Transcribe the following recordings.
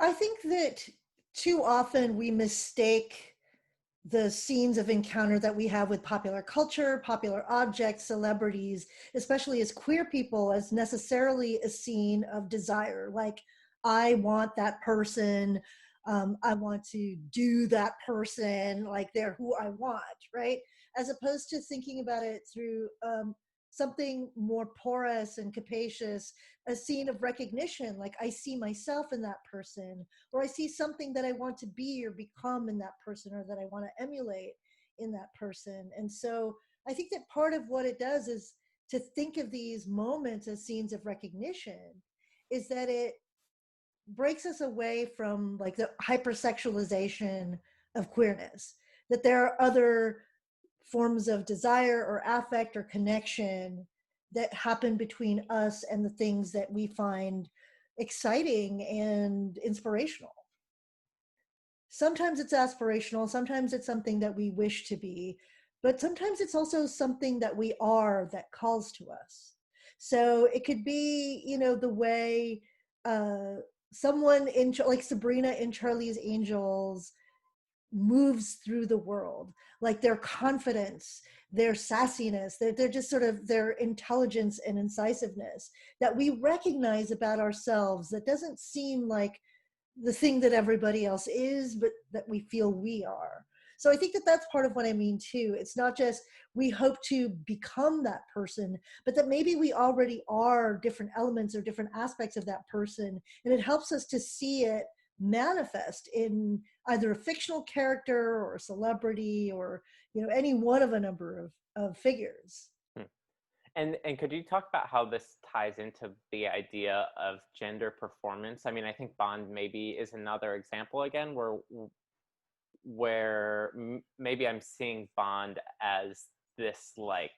I think that too often we mistake the scenes of encounter that we have with popular culture, popular objects, celebrities, especially as queer people, as necessarily a scene of desire. Like, I want that person. I want to do that person. Like, they're who I want, right? As opposed to thinking about it through something more porous and capacious, a scene of recognition. Like, I see myself in that person, or I see something that I want to be or become in that person, or that I want to emulate in that person. And so I think that part of what it does is to think of these moments as scenes of recognition, is that it breaks us away from like the hypersexualization of queerness, that there are other forms of desire or affect or connection that happen between us and the things that we find exciting and inspirational. Sometimes it's aspirational, sometimes it's something that we wish to be, but sometimes it's also something that we are that calls to us. So it could be, the way uh, someone in like Sabrina in Charlie's Angels moves through the world, like their confidence, their sassiness, they're just sort of their intelligence and incisiveness that we recognize about ourselves, that doesn't seem like the thing that everybody else is, but that we feel we are. So I think that that's part of what I mean too. It's not just we hope to become that person, but that maybe we already are different elements or different aspects of that person. And it helps us to see it manifest in either a fictional character or a celebrity, or, any one of a number of figures. Hmm. And could you talk about how this ties into the idea of gender performance? I mean, I think Bond maybe is another example again where maybe I'm seeing Bond as this like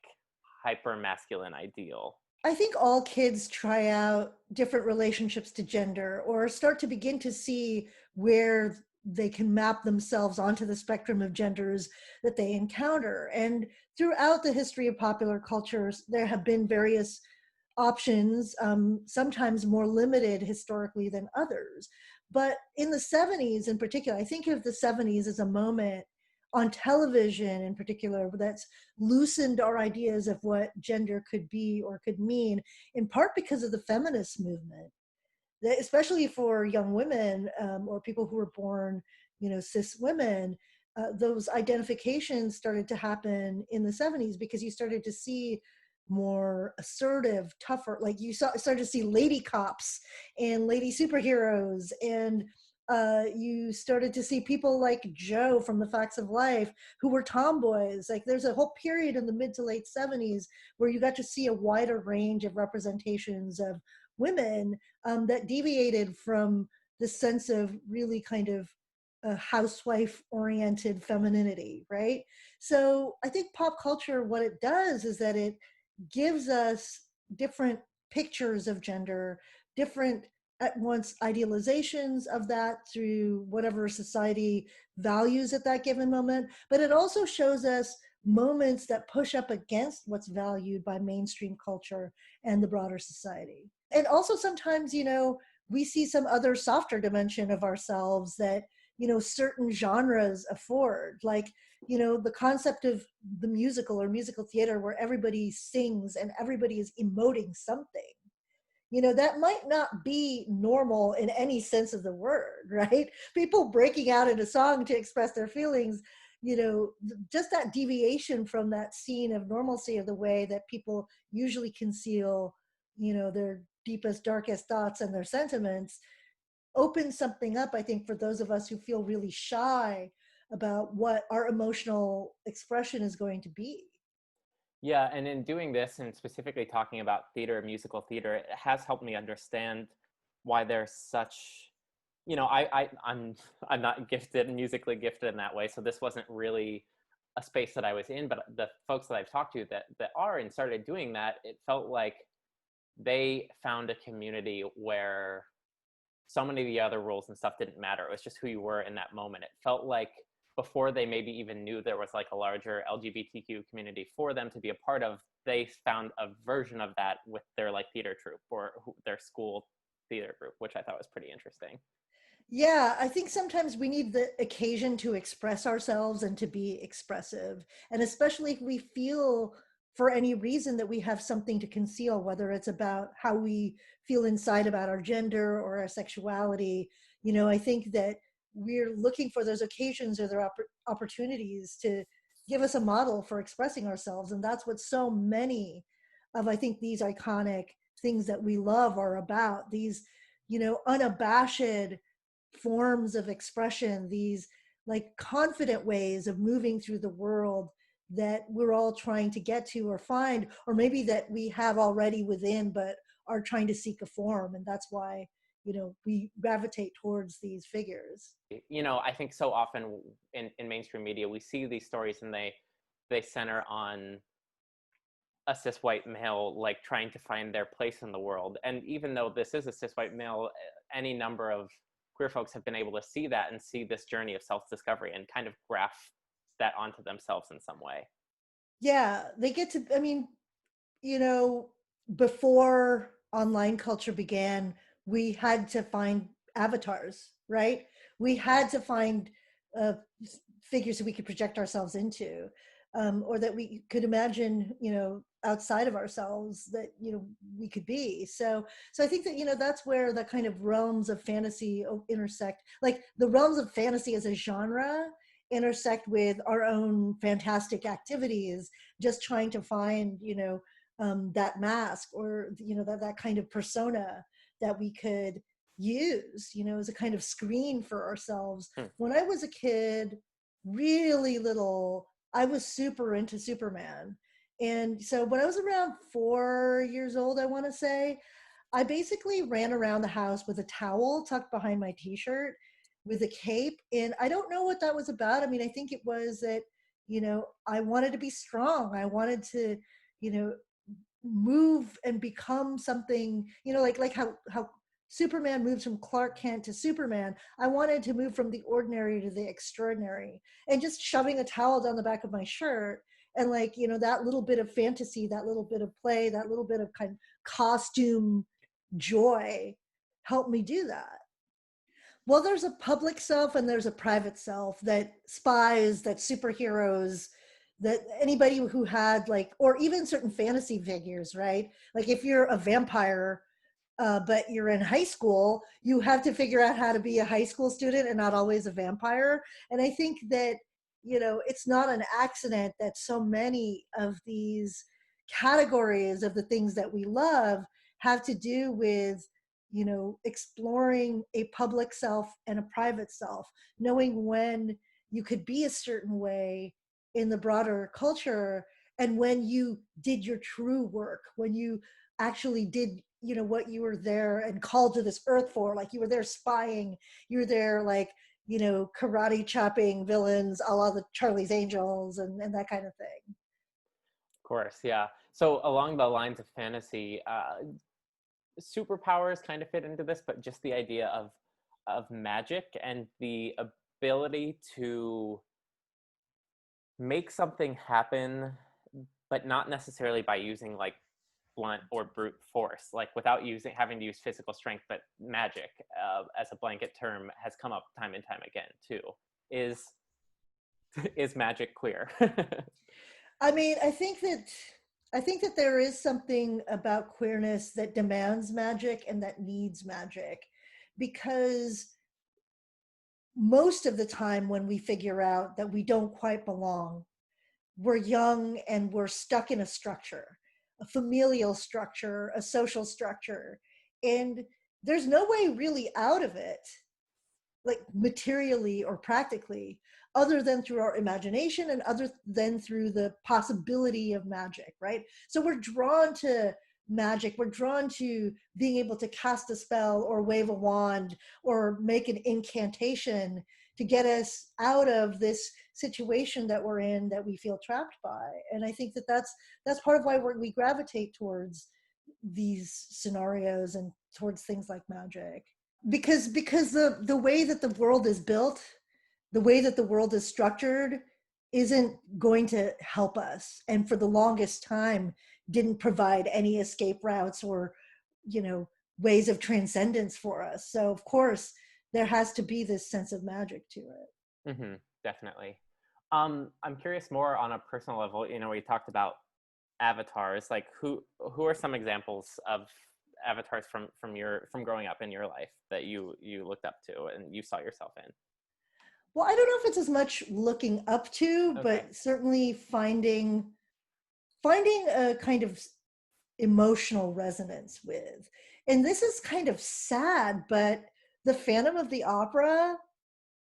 hyper masculine ideal. I think all kids try out different relationships to gender, or start to begin to see where they can map themselves onto the spectrum of genders that they encounter. And throughout the history of popular cultures, there have been various options, sometimes more limited historically than others. But in the 70s in particular, I think of the 70s as a moment on television in particular that's loosened our ideas of what gender could be or could mean, in part because of the feminist movement, especially for young women, or people who were born, cis women. Those identifications started to happen in the 70s because you started to see more assertive, tougher, like started to see lady cops and lady superheroes, and you started to see people like Joe from The Facts of Life who were tomboys. Like, there's a whole period in the mid to late 70s where you got to see a wider range of representations of women, that deviated from the sense of really kind of a housewife oriented femininity, right? So I think pop culture, what it does is that it gives us different pictures of gender, different at once idealizations of that through whatever society values at that given moment, but it also shows us moments that push up against what's valued by mainstream culture and the broader society. And also sometimes, we see some other softer dimension of ourselves that, certain genres afford, like, the concept of the musical or musical theater where everybody sings and everybody is emoting something. That might not be normal in any sense of the word, right? People breaking out in a song to express their feelings, just that deviation from that scene of normalcy of the way that people usually conceal, their deepest, darkest thoughts and their sentiments, opens something up, I think, for those of us who feel really shy about what our emotional expression is going to be. Yeah, and in doing this and specifically talking about theater, musical theater, it has helped me understand why there's such, I'm not gifted, musically gifted in that way, so this wasn't really a space that I was in, but the folks that I've talked to that are and started doing that, it felt like they found a community where so many of the other rules and stuff didn't matter. It was just who you were in that moment. It felt like before they maybe even knew there was like a larger LGBTQ community for them to be a part of, they found a version of that with their like theater troupe or their school theater group, which I thought was pretty interesting. Yeah, I think sometimes we need the occasion to express ourselves and to be expressive. And especially if we feel for any reason that we have something to conceal, whether it's about how we feel inside about our gender or our sexuality, I think that we're looking for those occasions or their opportunities to give us a model for expressing ourselves. And that's what so many of, I think, these iconic things that we love are about. These, unabashed forms of expression, these like confident ways of moving through the world that we're all trying to get to or find, or maybe that we have already within, but are trying to seek a form. And that's why, we gravitate towards these figures. I think so often in mainstream media, we see these stories and they center on a cis white male like trying to find their place in the world. And even though this is a cis white male, any number of queer folks have been able to see that and see this journey of self-discovery and kind of graft that onto themselves in some way. Yeah, they get to, I mean, you know, before online culture began, we had to find avatars, right? We had to find uh, figures that we could project ourselves into, or that we could imagine, outside of ourselves that, we could be. So I think that, that's where the kind of realms of fantasy intersect, like the realms of fantasy as a genre intersect with our own fantastic activities, just trying to find, that mask or that kind of persona that we could use as a kind of screen for ourselves. When I was a kid, really little, I was super into Superman. And so when I was around 4 years old, I want to say, I basically ran around the house with a towel tucked behind my t-shirt with a cape. And I don't know what that was about. I mean, I think it was that, I wanted to be strong. I wanted to, you know, move and become something, like how Superman moves from Clark Kent to Superman. I wanted to move from the ordinary to the extraordinary. And just shoving a towel down the back of my shirt and like, that little bit of fantasy, that little bit of play, that little bit of kind of costume joy helped me do that. Well, there's a public self and there's a private self, that spies, that superheroes, that anybody who had like, or even certain fantasy figures, right? Like if you're a vampire, but you're in high school, you have to figure out how to be a high school student and not always a vampire. And I think that, it's not an accident that so many of these categories of the things that we love have to do with, exploring a public self and a private self, knowing when you could be a certain way in the broader culture, and when you did your true work, when you actually did, what you were there and called to this earth for, like you were there spying, you were there like, karate chopping villains a la the Charlie's Angels and that kind of thing. Of course, yeah. So along the lines of fantasy, superpowers kind of fit into this, but just the idea of magic and the ability to make something happen, but not necessarily by using like blunt or brute force, like without having to use physical strength, but magic as a blanket term has come up time and time again too. Is is magic queer? I mean, I think that there is something about queerness that demands magic and that needs magic, because most of the time when we figure out that we don't quite belong, we're young and we're stuck in a structure, a familial structure, a social structure, and there's no way really out of it, like materially or practically, other than through our imagination and other than through the possibility of magic, right? So we're drawn to magic, we're drawn to being able to cast a spell or wave a wand or make an incantation to get us out of this situation that we're in, that we feel trapped by. And I think that that's part of why we gravitate towards these scenarios and towards things like magic, because the way that the world is built, the way that the world is structured, isn't going to help us, and for the longest time didn't provide any escape routes or, ways of transcendence for us. So of course, there has to be this sense of magic to it. Mm-hmm, definitely. I'm curious more on a personal level. You know, we talked about avatars. Like, who are some examples of avatars from growing up in your life that you looked up to and you saw yourself in? Well, I don't know if it's as much looking up to, Okay. but certainly finding a kind of emotional resonance with. And this is kind of sad, but the Phantom of the Opera,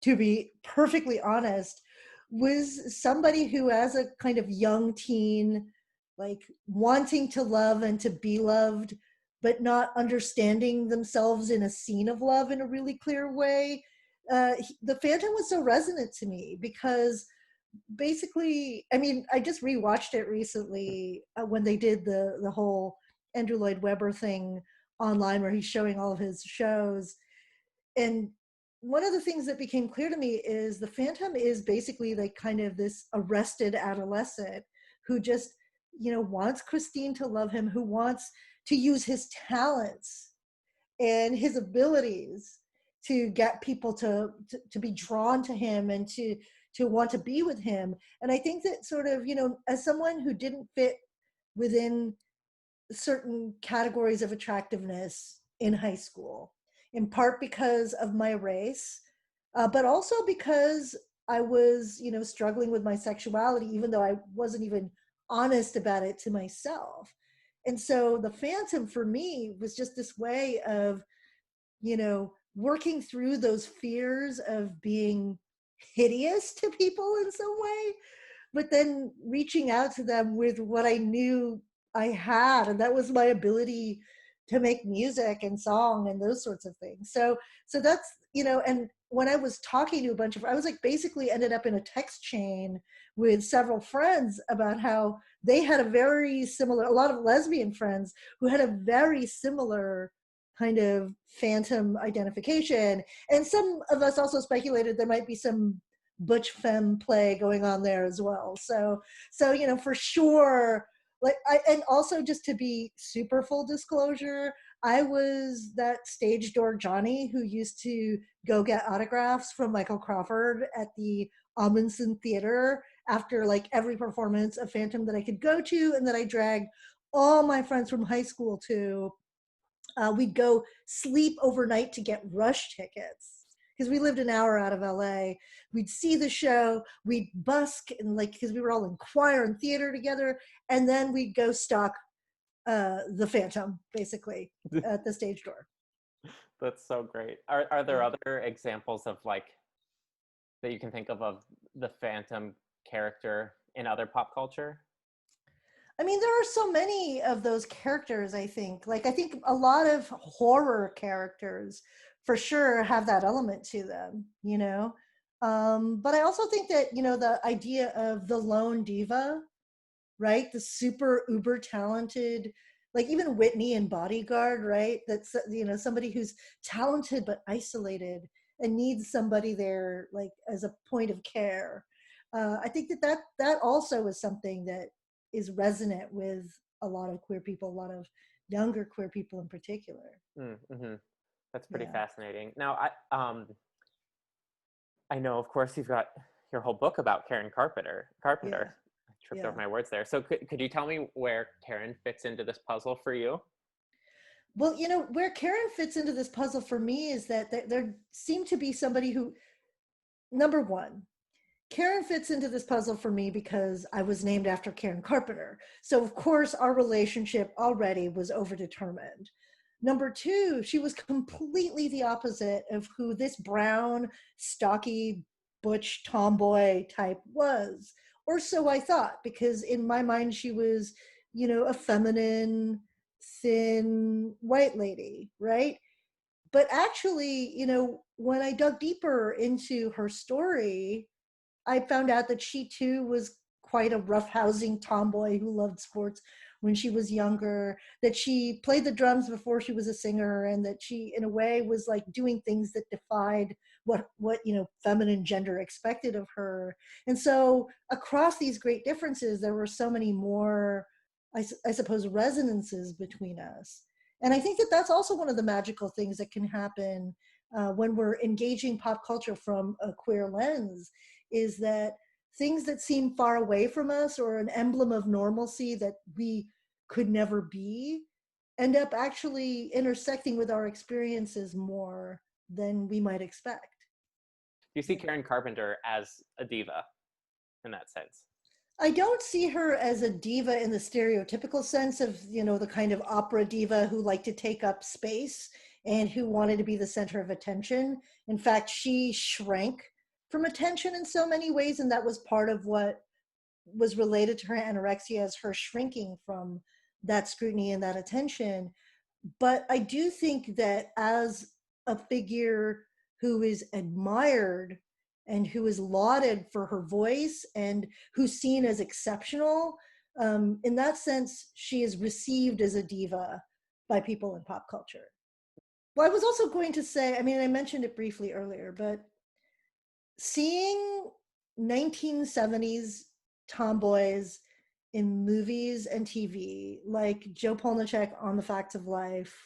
to be perfectly honest, was somebody who, as a kind of young teen, like wanting to love and to be loved, but not understanding themselves in a scene of love in a really clear way. The Phantom was so resonant to me because basically, I mean, I just rewatched it recently when they did the whole Andrew Lloyd Webber thing online where he's showing all of his shows. And one of the things that became clear to me is the Phantom is basically like kind of this arrested adolescent who just, wants Christine to love him, who wants to use his talents and his abilities to get people to be drawn to him and to want to be with him. And I think that sort of, as someone who didn't fit within certain categories of attractiveness in high school, in part because of my race, but also because I was, struggling with my sexuality, even though I wasn't even honest about it to myself. And so the Phantom for me was just this way of, working through those fears of being hideous to people in some way, but then reaching out to them with what I knew I had, and that was my ability to make music and song and those sorts of things. So that's, and when I was talking to a bunch of, I was like basically ended up in a text chain with several friends about how they had a lot of lesbian friends who had a very similar kind of Phantom identification. And some of us also speculated there might be some butch femme play going on there as well. So for sure, and also just to be super full disclosure, I was that stage door Johnny who used to go get autographs from Michael Crawford at the Amundsen Theater after like every performance of Phantom that I could go to, and that I dragged all my friends from high school to. We'd go sleep overnight to get rush tickets because we lived an hour out of LA. We'd see the show, we'd busk, and like, because we were all in choir and theater together, and then we'd go stalk the Phantom basically at the stage door. That's so great. Are there other examples of like that you can think of the Phantom character in other pop culture? I mean, there are so many of those characters, I think. Like, I think a lot of horror characters for sure have that element to them, But I also think that, the idea of the lone diva, right? The super uber talented, like even Whitney in Bodyguard, right? That's, somebody who's talented but isolated and needs somebody there, like as a point of care. I think that also is something that is resonant with a lot of queer people, a lot of younger queer people in particular. Mm-hmm. That's pretty Yeah. fascinating. Now, I know, of course, you've got your whole book about Karen Carpenter. Yeah. I tripped over my words there. So could you tell me where Karen fits into this puzzle for you? Well, where Karen fits into this puzzle for me is that there seemed to be somebody who, number one, Karen fits into this puzzle for me because I was named after Karen Carpenter. So of course our relationship already was overdetermined. Number two, she was completely the opposite of who this brown, stocky, butch tomboy type was. Or so I thought, because in my mind she was, a feminine, thin white lady, right? But actually, when I dug deeper into her story, I found out that she too was quite a roughhousing tomboy who loved sports when she was younger, that she played the drums before she was a singer, and that she in a way was like doing things that defied what feminine gender expected of her. And so across these great differences, there were so many more, I suppose, resonances between us. And I think that that's also one of the magical things that can happen when we're engaging pop culture from a queer lens, is that things that seem far away from us or an emblem of normalcy that we could never be end up actually intersecting with our experiences more than we might expect. Do you see Karen Carpenter as a diva in that sense? I don't see her as a diva in the stereotypical sense of, the kind of opera diva who liked to take up space and who wanted to be the center of attention. In fact, she shrank from attention in so many ways, and that was part of what was related to her anorexia, as her shrinking from that scrutiny and that attention. But I do think that as a figure who is admired and who is lauded for her voice and who's seen as exceptional, in that sense, she is received as a diva by people in pop culture. Well, I was also going to say, I mean, I mentioned it briefly earlier, but seeing 1970s tomboys in movies and TV, like Joe Polnicek on The Facts of Life,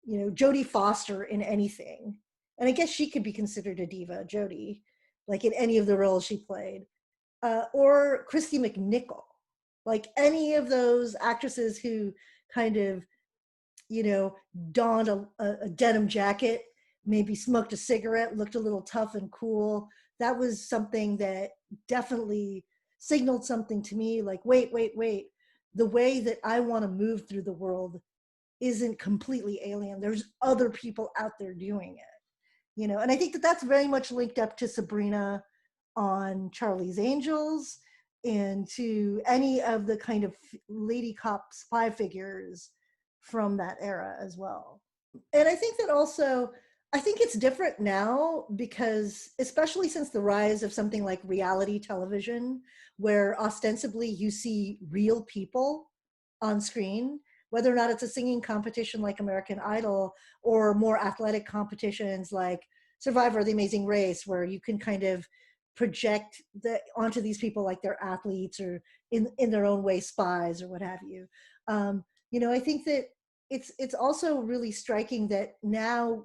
Jodie Foster in anything. And I guess she could be considered a diva, Jodie, like in any of the roles she played. Or Christy McNichol, like any of those actresses who kind of, donned a denim jacket, maybe smoked a cigarette, looked a little tough and cool. That was something that definitely signaled something to me, like, wait. The way that I want to move through the world isn't completely alien. There's other people out there doing it, and I think that that's very much linked up to Sabrina on Charlie's Angels and to any of the kind of lady cop spy figures from that era as well. And I think that also, I think it's different now because, especially since the rise of something like reality television, where ostensibly you see real people on screen, whether or not it's a singing competition like American Idol or more athletic competitions like Survivor, The Amazing Race, where you can kind of project onto these people like they're athletes or in their own way spies or what have you. I think that it's also really striking that now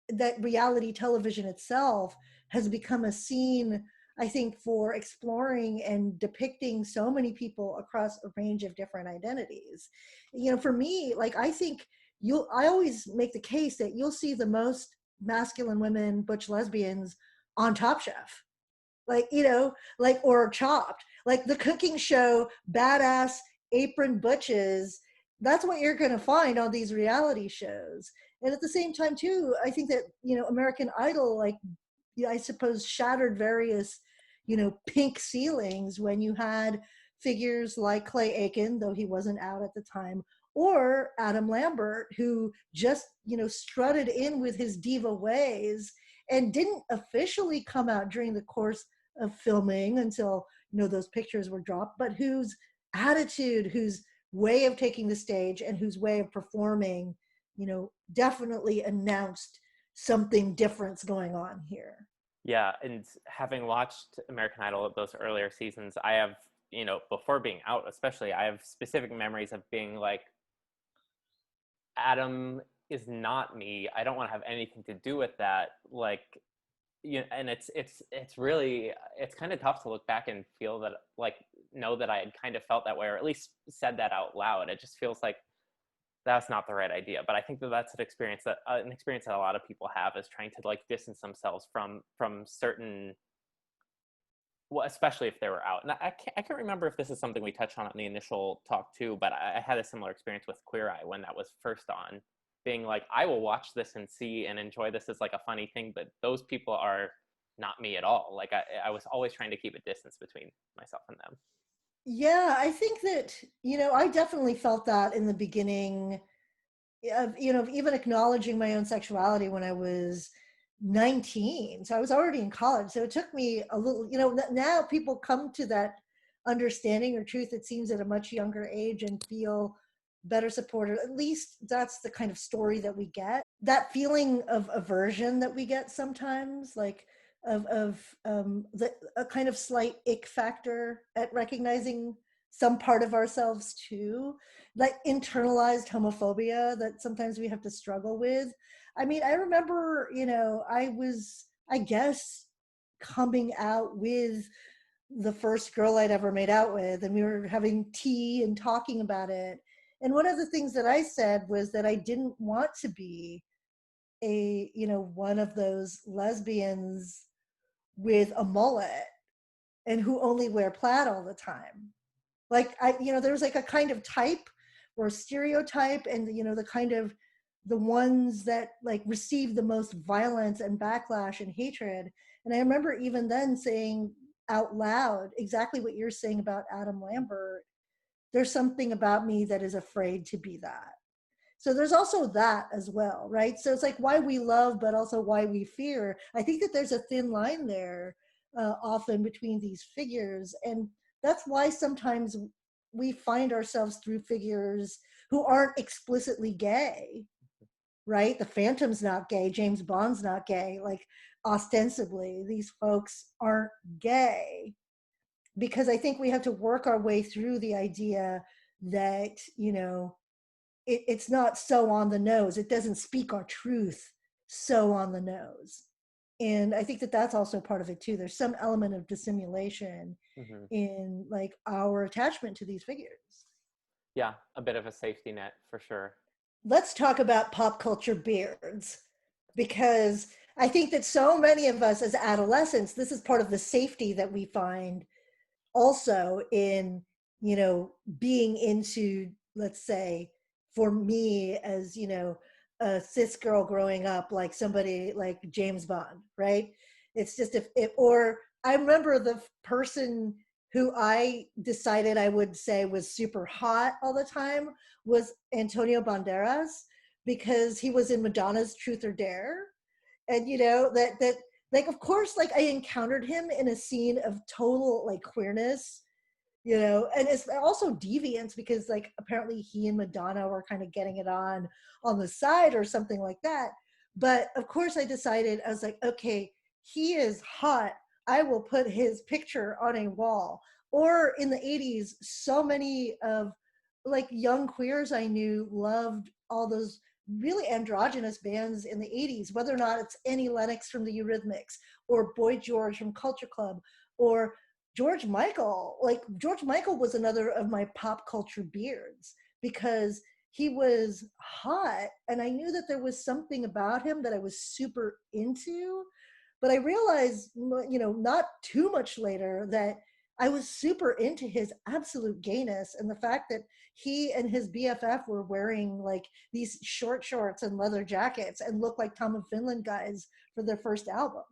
that reality television itself has become a scene, I think, for exploring and depicting so many people across a range of different identities. For me, like, I think I always make the case that you'll see the most masculine women, butch lesbians on Top Chef, or Chopped, like the cooking show, badass apron butches. That's what you're going to find on these reality shows. And at the same time too, I think that, American Idol, like, I suppose, shattered various, pink ceilings when you had figures like Clay Aiken, though he wasn't out at the time, or Adam Lambert, who just, strutted in with his diva ways and didn't officially come out during the course of filming until, those pictures were dropped, but whose attitude, whose way of taking the stage and whose way of performing, definitely announced something different's going on here. Yeah, and having watched American Idol at those earlier seasons, I have, before being out especially, I have specific memories of being like, Adam is not me. I don't want to have anything to do with that. Like, and it's really, it's kind of tough to look back and feel that, like, know that I had kind of felt that way, or at least said that out loud. It just feels like that's not the right idea. But I think that that's an experience that a lot of people have, is trying to, like, distance themselves from certain, well, especially if they were out. And I can't remember if this is something we touched on in the initial talk too, but I had a similar experience with Queer Eye when that was first on, being like, I will watch this and see and enjoy this as like a funny thing, but those people are not me at all. Like, I was always trying to keep a distance between myself and them. Yeah, I think that, I definitely felt that in the beginning of, even acknowledging my own sexuality when I was 19. So I was already in college. So it took me a little, now people come to that understanding or truth, it seems, at a much younger age and feel better supported. At least that's the kind of story that we get. That feeling of aversion that we get sometimes, like a kind of slight ick factor at recognizing some part of ourselves too, like internalized homophobia that sometimes we have to struggle with. I mean, I remember, I was, I guess, coming out with the first girl I'd ever made out with, and we were having tea and talking about it. And one of the things that I said was that I didn't want to be one of those lesbians with a mullet and who only wear plaid all the time. Like there was like a kind of type or stereotype, and the kind of the ones that like receive the most violence and backlash and hatred. And I remember even then saying out loud exactly what you're saying about Adam Lambert. There's something about me that is afraid to be that. So there's also that as well, right? So it's like why we love, but also why we fear. I think that there's a thin line there often between these figures. And that's why sometimes we find ourselves through figures who aren't explicitly gay, right? The Phantom's not gay, James Bond's not gay. Like ostensibly, these folks aren't gay, because I think we have to work our way through the idea that, it's not so on the nose. It doesn't speak our truth so on the nose. And I think that that's also part of it too. There's some element of dissimulation in like our attachment to these figures. Yeah, a bit of a safety net for sure. Let's talk about pop culture beards, because I think that so many of us as adolescents, this is part of the safety that we find also in, being into, let's say, for me as, a cis girl growing up, like somebody like James Bond, right? It's just or I remember the person who I decided I would say was super hot all the time was Antonio Banderas, because he was in Madonna's Truth or Dare. And, that like, of course, like I encountered him in a scene of total like queerness, and it's also deviance, because like apparently he and Madonna were kind of getting it on the side or something like that. But of course I decided, I was like, okay, he is hot. I will put his picture on a wall. Or in the 80s, so many of like young queers I knew loved all those really androgynous bands in the 80s, whether or not it's Annie Lennox from the Eurythmics or Boy George from Culture Club or George Michael. Like George Michael was another of my pop culture beards, because he was hot and I knew that there was something about him that I was super into. But I realized, not too much later, that I was super into his absolute gayness, and the fact that he and his BFF were wearing like these short shorts and leather jackets and looked like Tom of Finland guys for their first album.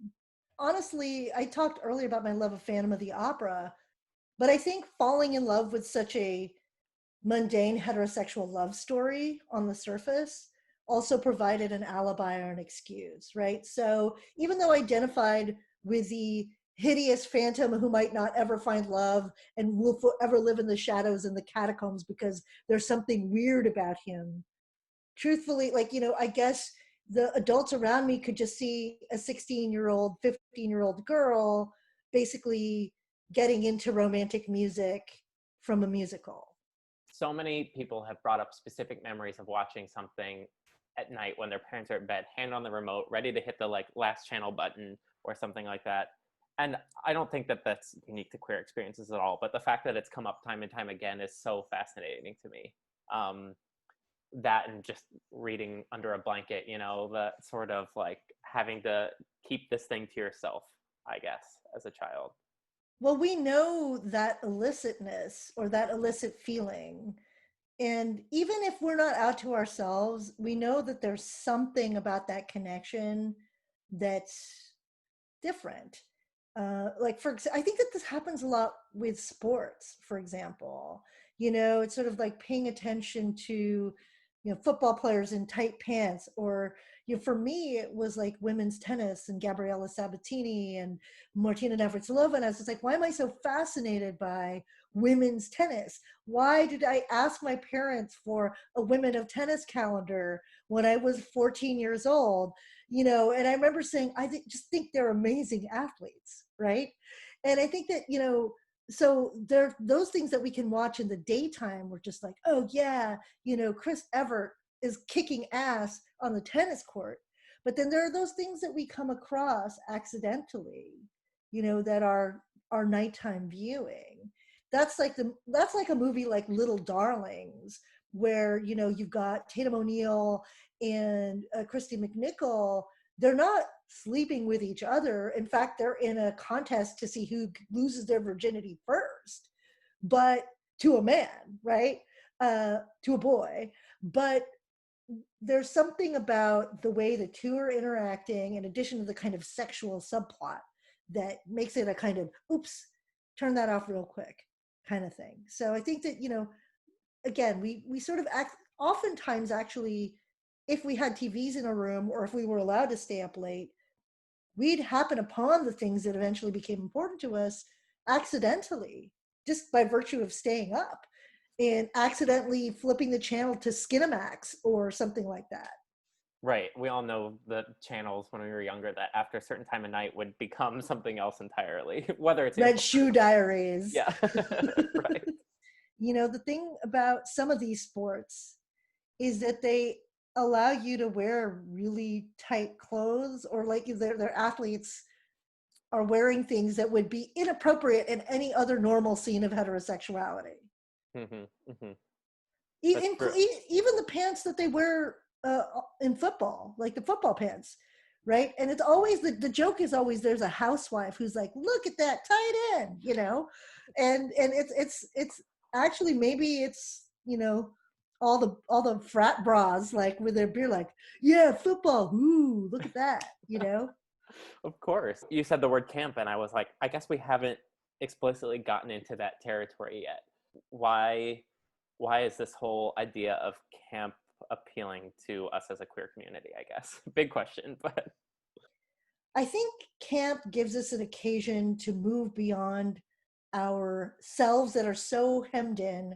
Honestly, I talked earlier about my love of Phantom of the Opera, but I think falling in love with such a mundane heterosexual love story on the surface also provided an alibi or an excuse, right? So even though I identified with the hideous phantom who might not ever find love and will forever live in the shadows in the catacombs because there's something weird about him, truthfully, like, I guess the adults around me could just see a 16-year-old, 15-year-old girl basically getting into romantic music from a musical. So many people have brought up specific memories of watching something at night when their parents are in bed, hand on the remote, ready to hit the like last channel button or something like that. And I don't think that that's unique to queer experiences at all, but the fact that it's come up time and time again is so fascinating to me. That and just reading under a blanket, the sort of like having to keep this thing to yourself, I guess, as a child. Well, we know that illicitness or that illicit feeling. And even if we're not out to ourselves, we know that there's something about that connection that's different. Like, I think that this happens a lot with sports, for example. It's sort of like paying attention to, football players in tight pants, or, for me, it was like women's tennis and Gabriela Sabatini and Martina Navratilova. And I was just like, why am I so fascinated by women's tennis? Why did I ask my parents for a women of tennis calendar when I was 14 years old? And I remember saying, just think they're amazing athletes, right? And I think that, so there, those things that we can watch in the daytime, we're just like, oh yeah, Chris Evert is kicking ass on the tennis court. But then there are those things that we come across accidentally, that are our nighttime viewing. That's like a movie like Little Darlings, where you've got Tatum O'Neal and Christy McNichol. They're not sleeping with each other. In fact, they're in a contest to see who loses their virginity first, but to a man, right? To a boy. But there's something about the way the two are interacting, in addition to the kind of sexual subplot, that makes it a kind of, oops, turn that off real quick kind of thing. So I think that, again, we sort of oftentimes actually, if we had TVs in a room or if we were allowed to stay up late, we'd happen upon the things that eventually became important to us accidentally, just by virtue of staying up and accidentally flipping the channel to Skinamax or something like that. Right. We all know the channels when we were younger that after a certain time of night would become something else entirely, whether it's Red Shoe Diaries. Yeah. Right. The thing about some of these sports is that they allow you to wear really tight clothes, or like their athletes are wearing things that would be inappropriate in any other normal scene of heterosexuality. Mm-hmm, mm-hmm. Even the pants that they wear in football, like the football pants, right? And it's always the joke is always there's a housewife who's like, look at that tight end, and it's actually, maybe it's all the frat bras, like with their beer, like, yeah, football, ooh, look at that, Of course. You said the word camp, and I was like, I guess we haven't explicitly gotten into that territory yet. Why is this whole idea of camp appealing to us as a queer community, I guess? Big question, but I think camp gives us an occasion to move beyond ourselves that are so hemmed in,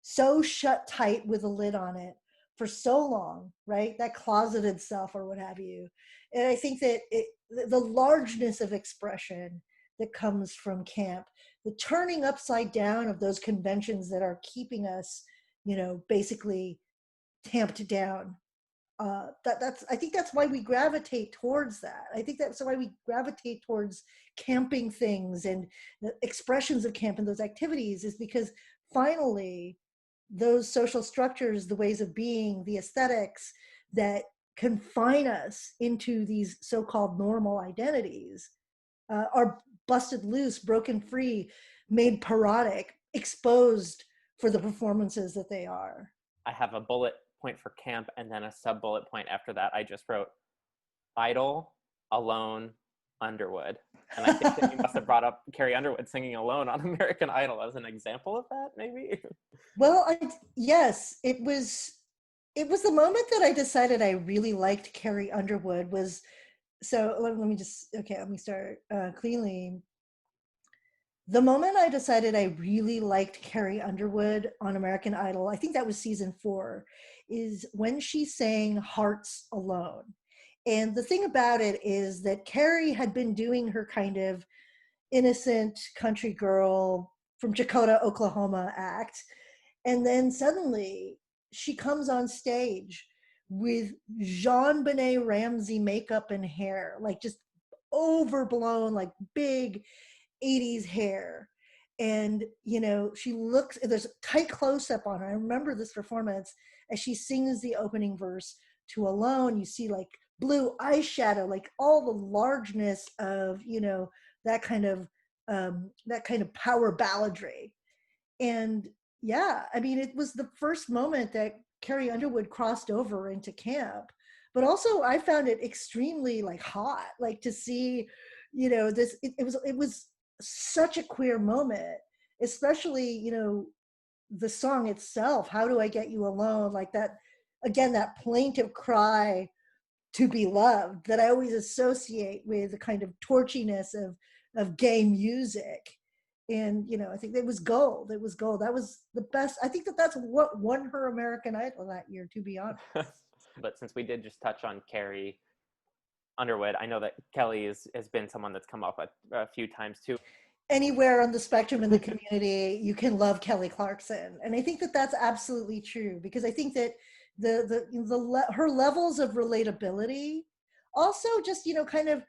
so shut tight with a lid on it for so long, right? That closeted self or what have you. And I think that the largeness of expression that comes from camp, the turning upside down of those conventions that are keeping us, basically tamped down. I think that's why we gravitate towards that. I think that's why we gravitate towards camping things and the expressions of camp and those activities, is because finally those social structures, the ways of being, the aesthetics that confine us into these so-called normal identities are busted loose, broken free, made parodic, exposed for the performances that they are. I have a bullet point for camp, and then a sub bullet point after that. I just wrote Idol, Alone, Underwood. And I think that you must have brought up Carrie Underwood singing Alone on American Idol as an example of that, maybe? Well, yes, it was the moment that I decided I really liked Carrie Underwood. Let me start cleanly. The moment I decided I really liked Carrie Underwood on American Idol, I think that was season 4, is when she sang Hearts Alone. And the thing about it is that Carrie had been doing her kind of innocent country girl from Chakota, Oklahoma act. And then suddenly she comes on stage with JonBenet Ramsey makeup and hair, like just overblown, like big 80s hair. And she looks, there's a tight close-up on her. I remember this performance as she sings the opening verse to Alone. You see like blue eyeshadow, like all the largeness of that kind of power balladry. And yeah, I mean, it was the first moment that Carrie Underwood crossed over into camp. But also I found it extremely like hot, like to see this. It was such a queer moment, especially the song itself, How Do I Get You Alone, like that, again, that plaintive cry to be loved that I always associate with the kind of torchiness of gay music. And I think it was gold. That was the best. I think that's what won her American Idol that year, to be honest. But since we did just touch on Carrie Underwood, I know that Kelly has been someone that's come up a few times too. Anywhere on the spectrum in the community, you can love Kelly Clarkson. And I think that that's absolutely true, because I think that her levels of relatability also just, kind of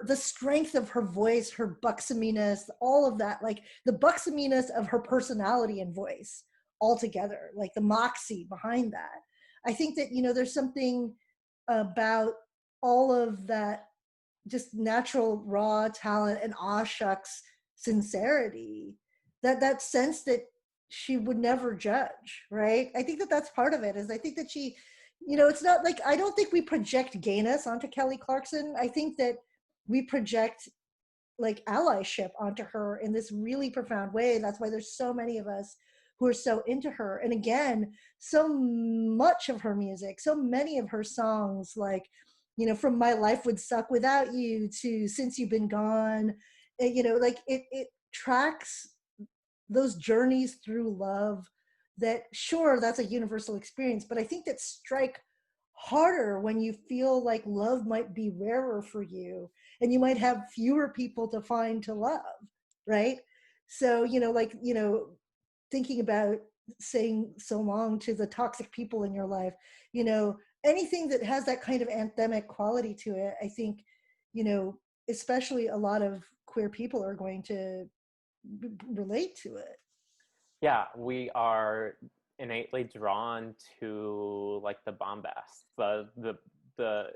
the strength of her voice, her buxominess, all of that, like the buxominess of her personality and voice altogether, like the moxie behind that. I think that, there's something about all of that just natural raw talent and aw shucks sincerity, that sense that she would never judge, right? I think that that's part of it. Is I think that she, it's not like, I don't think we project gayness onto Kelly Clarkson. I think that we project like allyship onto her in this really profound way. That's why there's so many of us who are so into her. And again, so much of her music, so many of her songs, like, from My Life Would Suck Without You to Since You've Been Gone, like it tracks those journeys through love that, sure, that's a universal experience, but I think that strike harder when you feel like love might be rarer for you and you might have fewer people to find to love, right? So, like, thinking about saying so long to the toxic people in your life, anything that has that kind of anthemic quality to it, I think, especially a lot of queer people are going to relate to it. Yeah, we are innately drawn to like the bombast, the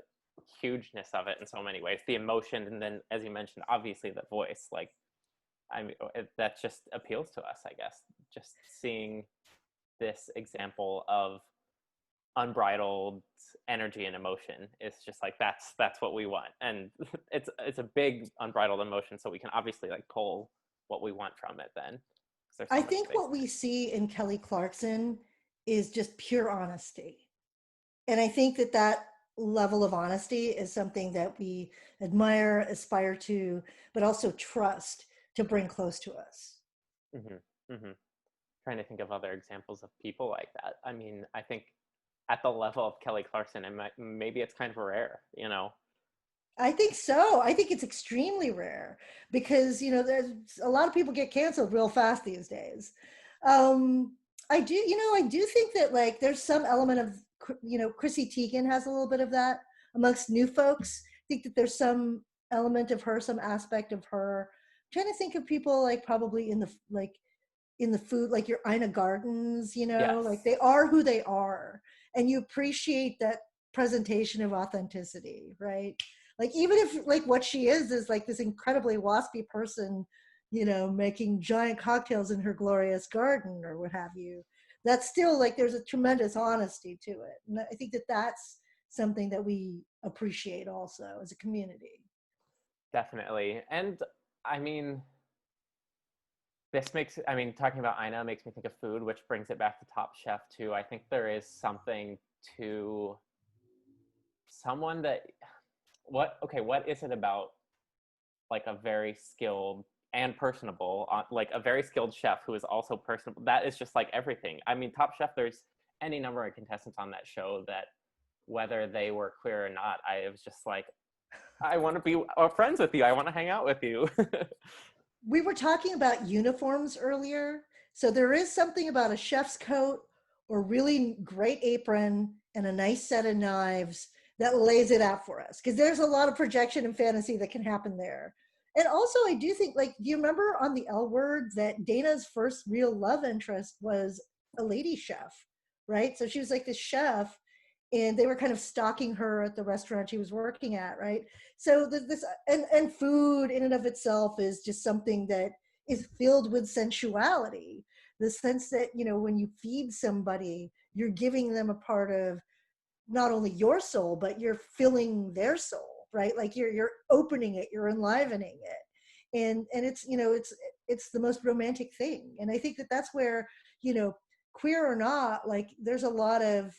hugeness of it in so many ways, the emotion, and then, as you mentioned, obviously the voice. Like, I mean, that just appeals to us, I guess. Just seeing this example of unbridled energy and emotion is just like, that's what we want, and it's a big unbridled emotion, so we can obviously like pull what we want from it then. I think what we see in Kelly Clarkson is just pure honesty. And I think that that level of honesty is something that we admire, aspire to, but also trust to bring close to us. Mm-hmm. Mm-hmm. Trying to think of other examples of people like that. I mean, I think at the level of Kelly Clarkson, maybe it's kind of rare, I think so. I think it's extremely rare because, there's a lot of people get canceled real fast these days. I do think that like there's some element of, Chrissy Teigen has a little bit of that amongst new folks. I think that there's some element of her, some aspect of her. I'm trying to think of people like probably in the food, like your Ina Gardens, Yes. like they are who they are. And you appreciate that presentation of authenticity, right? Like, even if like what she is like this incredibly waspy person, making giant cocktails in her glorious garden or what have you, that's still like, there's a tremendous honesty to it. And I think that that's something that we appreciate also as a community. Definitely. And I mean, talking about Ina makes me think of food, which brings it back to Top Chef too. I think there is something to someone that, what is it about like a very skilled and personable, like a very skilled chef who is also personable, that is just like everything. I mean, Top Chef, there's any number of contestants on that show that, whether they were queer or not, I was just like, I want to be friends with you. I want to hang out with you. We were talking about uniforms earlier. So there is something about a chef's coat or really great apron and a nice set of knives that lays it out for us. Because there's a lot of projection and fantasy that can happen there. And also, I do think, like, do you remember on the L Word that Dana's first real love interest was a lady chef, right? So she was like this chef, and they were kind of stalking her at the restaurant she was working at, right? So this and food in and of itself is just something that is filled with sensuality. The sense that, when you feed somebody, you're giving them a part of not only your soul, but you're filling their soul, right? Like you're opening it, you're enlivening it. And it's the most romantic thing. And I think that that's where, queer or not, like there's a lot of,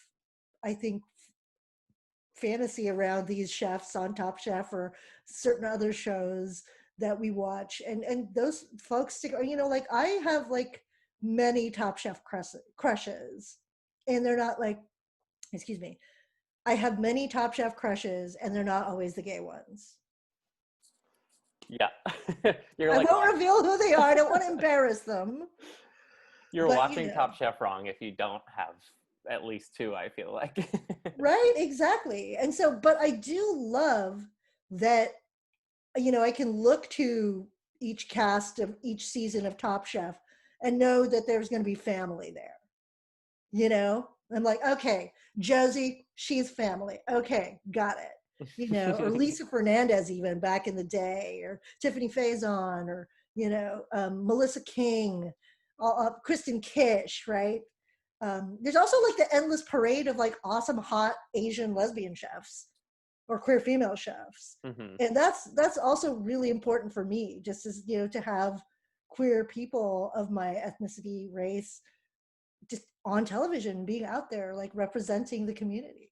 I think, fantasy around these chefs on Top Chef or certain other shows that we watch, and those folks stick. Like I have like many Top Chef crushes, and they're not like, excuse me, I have many Top Chef crushes, and they're not always the gay ones. Yeah. I won't reveal who they are. I don't want to embarrass them. You're watching Top Chef wrong if you don't have at least two, I feel like. Right, exactly. And so, but I do love that, you know, I can look to each cast of each season of Top Chef and know that there's going to be family there. You know, I'm like, okay, Josie, she's family. Okay, got it. You know, or Lisa Fernandez, even back in the day, or Tiffany Faison, or, you know, Melissa King, Kristen Kish, right? There's also like the endless parade of like awesome, hot Asian lesbian chefs or queer female chefs. Mhm. And that's also really important for me, just as, you know, to have queer people of my ethnicity, race, just on television, being out there, like representing the community.